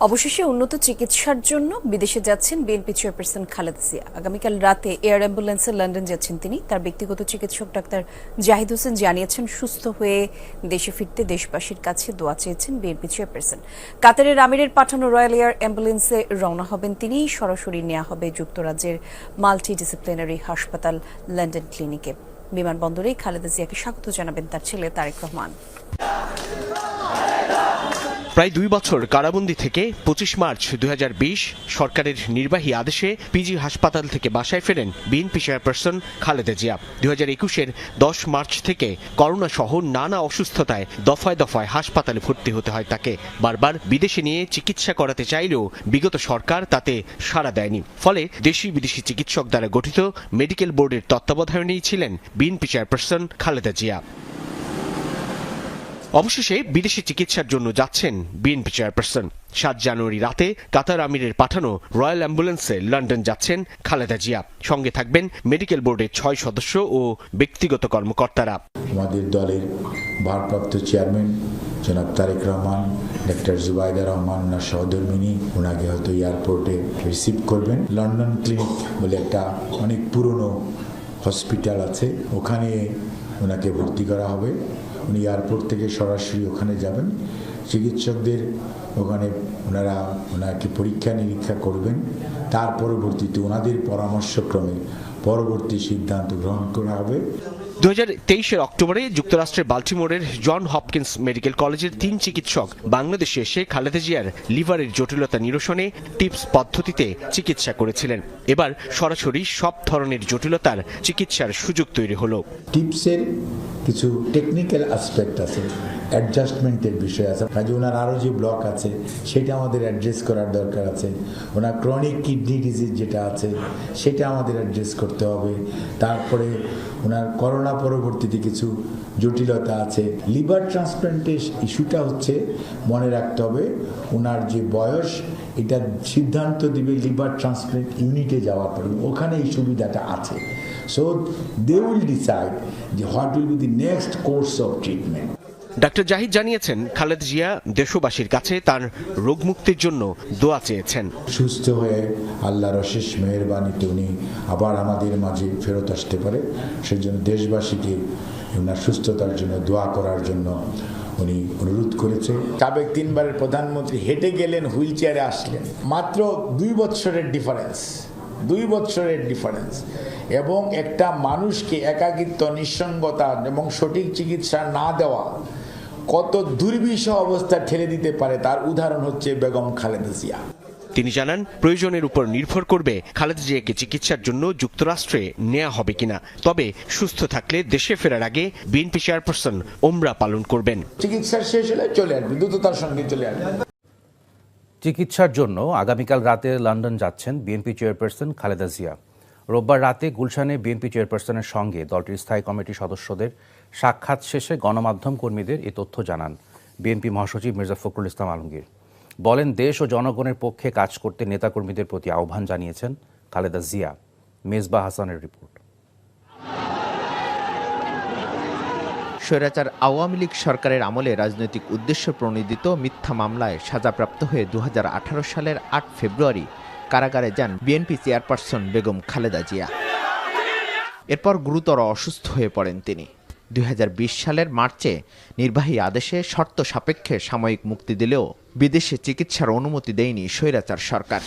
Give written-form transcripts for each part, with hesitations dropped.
অবশেষে উন্নত চিকিৎসার জন্য বিদেশে যাচ্ছেন বিএনপি চেয়ারপারসন খালেদা জিয়া। আগামীকাল রাতে এয়ার অ্যাম্বুলেন্সে লন্ডন যাচ্ছেন তিনি। তার ব্যক্তিগত চিকিৎসক ডাক্তার জাহিদ হোসেন জানিয়েছেন, সুস্থ হয়ে দেশে ফিরতে দেশবাসীর কাছে দোয়া চেয়েছেন বিএনপি চেয়ারপারসন। কাতারের আমিরের পাঠানো রয়্যাল এয়ার অ্যাম্বুলেন্সে রওনা হবেন তিনি। সরাসরি নেওয়া হবে যুক্তরাজ্যের মাল্টি ডিসিপ্লিনারি হাসপাতাল লন্ডন ক্লিনিকে। বিমানবন্দরেই খালেদা জিয়াকে স্বাগত জানাবেন তার ছেলে তারেক রহমান। প্রায় 2 বছর কারাবন্দি থেকে 25 মার্চ 2020 সরকারের নির্বাহী আদেশে পিজি হাসপাতাল থেকে বাসায় ফেরেন বিএনপি চেয়ারপারসন খালেদা জিয়া। 2021-এর 10 মার্চ থেকে করোনা সহ নানা অসুস্থতায় দফায় দফায় হাসপাতালে ভর্তি হতে হয় তাকে। বারবার বিদেশে নিয়ে চিকিৎসা করাতে চাইলেও বিগত সরকার তাতে সাড়া দেয়নি। ফলে দেশি বিদেশি চিকিৎসক দ্বারা গঠিত মেডিকেল বোর্ডের তত্ত্বাবধানেই ছিলেন বিএনপি চেয়ারপারসন খালেদা জিয়া। অবশেষে বিদেশি চিকিৎসার জন্য যাচ্ছেন বিএনপি চেয়ারপারসন। 7 জানুয়ারি রাতে কাতার আমিরের পাঠানো রয়্যাল অ্যাম্বুলেন্সে লন্ডন যাচ্ছেন খালেদা জিয়া। সঙ্গে থাকবেন মেডিকেল বোর্ডের 6 সদস্য ও ব্যক্তিগত কর্মকর্তারা। আমাদের দলের ভারপ্রাপ্ত চেয়ারম্যান জনাব তারেক রহমান, ডক্টর জুবাইদা রহমান ওনার সহধর্মিনী ওনাকে হয়তো এয়ারপোর্টে রিসিভ করবেন। লন্ডন ক্লিনিক বলে একটা অনেক পুরনো হসপিটাল আছে, ওখানে ওনাকে ভর্তি করা হবে। উনি এয়ারপোর্ট থেকে সরাসরি ওখানে যাবেন। চিকিৎসকদের ওখানে ওনাকে পরীক্ষা নিরীক্ষা করবেন। তার পরবর্তীতে ওনাদের পরামর্শক্রমে পরবর্তী সিদ্ধান্ত গ্রহণ করা হবে। 2023-এর অক্টোবরে যুক্তরাষ্ট্রের বাল্টিমোরের জন হপকিন্স মেডিকেল কলেজের 3 চিকিৎসক বাংলাদেশে এসে খালেদা জিয়ার লিভারের জটিলতা নিরসনে টিপস পদ্ধতিতে চিকিৎসা করেছিলেন। এবার সরাসরি সব ধরনের জটিলতার চিকিৎসার সুযোগ তৈরি হলো। টিপসের কিছু টেকনিক্যাল অ্যাসপেক্ট আছে, অ্যাডজাস্টমেন্টের বিষয় আছে। কাজে ওনার আরও যে ব্লক আছে সেটা আমাদের অ্যাড্রেস করার দরকার আছে। ওনার ক্রনিক কিডনি ডিজিজ যেটা আছে সেটা আমাদের অ্যাড্রেস করতে হবে। তারপরে ওনার করোনা পরবর্তীতে কিছু জটিলতা আছে। লিভার ট্রান্সপ্লান্টের ইস্যুটা হচ্ছে মনে রাখতে হবে, ওনার যে বয়স এটা সিদ্ধান্ত দিবে লিভার ট্রান্সপ্লান্ট ইউনিটে যাওয়ার পরে, ওখানে এই সুবিধাটা আছে। সো দে উইল ডিসাইড যে what will be the next course of treatment. Doctor Zahid জানিয়েছেন, খালেদা জিয়া দেশবাসীর কাছে তার রোগ মুক্তির জন্য দোয়া চেয়েছেন। সুস্থ হয়ে আল্লাহর অশেষ মেহেরবানিতে উনি আবার আমাদের মাঝে ফেরত আসতে পারে, সেজন্য দেশবাসীকে ওনার সুস্থতার জন্য দোয়া করার জন্য উনি অনুরোধ করেছে। সাবেক 3 বারের প্রধানমন্ত্রী হেঁটে গেলেন, হুইল চেয়ারে আসলেন। মাত্র 2 বছরের ডিফারেন্স, 2 বছরের ডিফারেন্স, এবং একটা মানুষকে একাকিত্ব, নিঃসঙ্গতা এবং সঠিক চিকিৎসা না দেওয়া কত দুর্বিষহ অবস্থা ঠেলে দিতে পারে তার উদাহরণ হচ্ছে বেগম খালেদা জিয়া। তিনি জানান, প্রয়োজনের উপর নির্ভর করবে খালেদা জিয়াকে চিকিৎসার জন্য যুক্তরাষ্ট্রে নেওয়া হবে কিনা। তবে সুস্থ থাকলে দেশে ফেরার আগে বিএনপি চেয়ারপারসন ওমরা পালন করবেন। চিকিৎসা শেষ হলে চলে আসবে, দ্রুততার সঙ্গে চলে আসবে। চিকিৎসার জন্য আগামীকাল রাতে লন্ডন যাচ্ছেন বিএনপি চেয়ারপারসন খালেদা জিয়া। রোববার রাতে গুলশানে বিএনপি চেয়ারপারসনের সঙ্গে দলটির স্থায়ী কমিটির সদস্যদের সাক্ষাৎ শেষে গণমাধ্যম কর্মীদের এ তথ্য জানান বিএনপি মহাসচিব মির্জা ফখরুল ইসলাম আলমগীর। বলেন, দেশ ও জনগণের পক্ষে কাজ করতে নেতাকর্মীদের প্রতি আহ্বান জানিয়েছেন খালেদা জিয়া। মেজবা হাসানের রিপোর্ট। স্বৈরাচার আওয়ামী লীগ সরকারের আমলে রাজনৈতিক উদ্দেশ্য প্রণোদিত মিথ্যা মামলায় সাজাপ্রাপ্ত হয়ে 2018 সালের 8 ফেব্রুয়ারি কারাগারে যান বিএনপি চেয়ারপারসন বেগম খালেদা জিয়া। এরপর গুরুতর অসুস্থ হয়ে পড়েন তিনি। 2020 সালের মার্চে নির্বাহী আদেশে শর্ত সাপেক্ষে সাময়িক মুক্তি দিলেও বিদেশে চিকিৎসার অনুমতি দেয়নি স্বৈরাচার সরকার।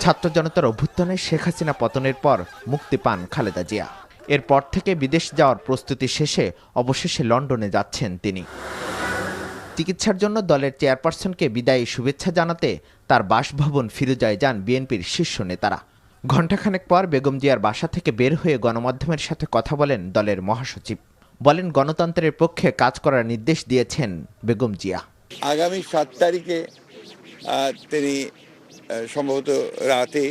ছাত্র জনতার অভ্যুত্থানে শেখ হাসিনা পতনের পর মুক্তি পান খালেদা জিয়া। এরপর থেকে বিদেশ যাওয়ার প্রস্তুতি শেষে অবশেষে লন্ডনে যাচ্ছেন তিনি। চিকিৎসার জন্য দলের চেয়ারপারসনকে বিদায়ী শুভেচ্ছা জানাতে তার বাসভবন ফিরোজায় যান বিএনপির শীর্ষ নেতারা। ঘণ্টাখানেক পর বেগম জিয়ার বাসা থেকে বের হয়ে গণমাধ্যমের সাথে কথা বলেন দলের মহাসচিব। বলেন, গণতন্ত্রের পক্ষে কাজ করার নির্দেশ দিয়েছেন বেগম জিয়া। আগামী 7 তারিখে তিনি সম্ভবত রাতে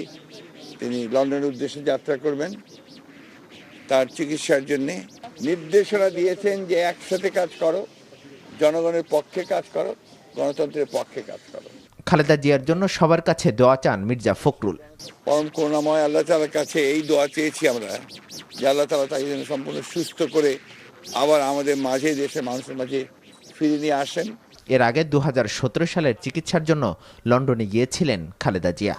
তিনি লন্ডনের উদ্দেশ্যে যাত্রা করবেন। তার চিকিৎসার জন্য নির্দেশনা দিয়েছেন যে একসাথে কাজ করো, জনগণের পক্ষে কাজ করো, গণতন্ত্রের পক্ষে কাজ করো। খালেদা জিয়ার জন্য সবার কাছে দোয়া চান মির্জা ফখরুল। পরম করুণাময় আল্লাহ তাআলার কাছে এই দোয়া চেয়েছি আমরা, যে আল্লাহ তাআলা তাকে যেন সম্পূর্ণ সুস্থ করে আবার আমাদের মাঝে, দেশের মানুষের মাঝে ফিরিয়ে নিয়ে আসেন। এর আগে 2017 সালের চিকিৎসার জন্য লন্ডনে গিয়েছিলেন খালেদা জিয়া।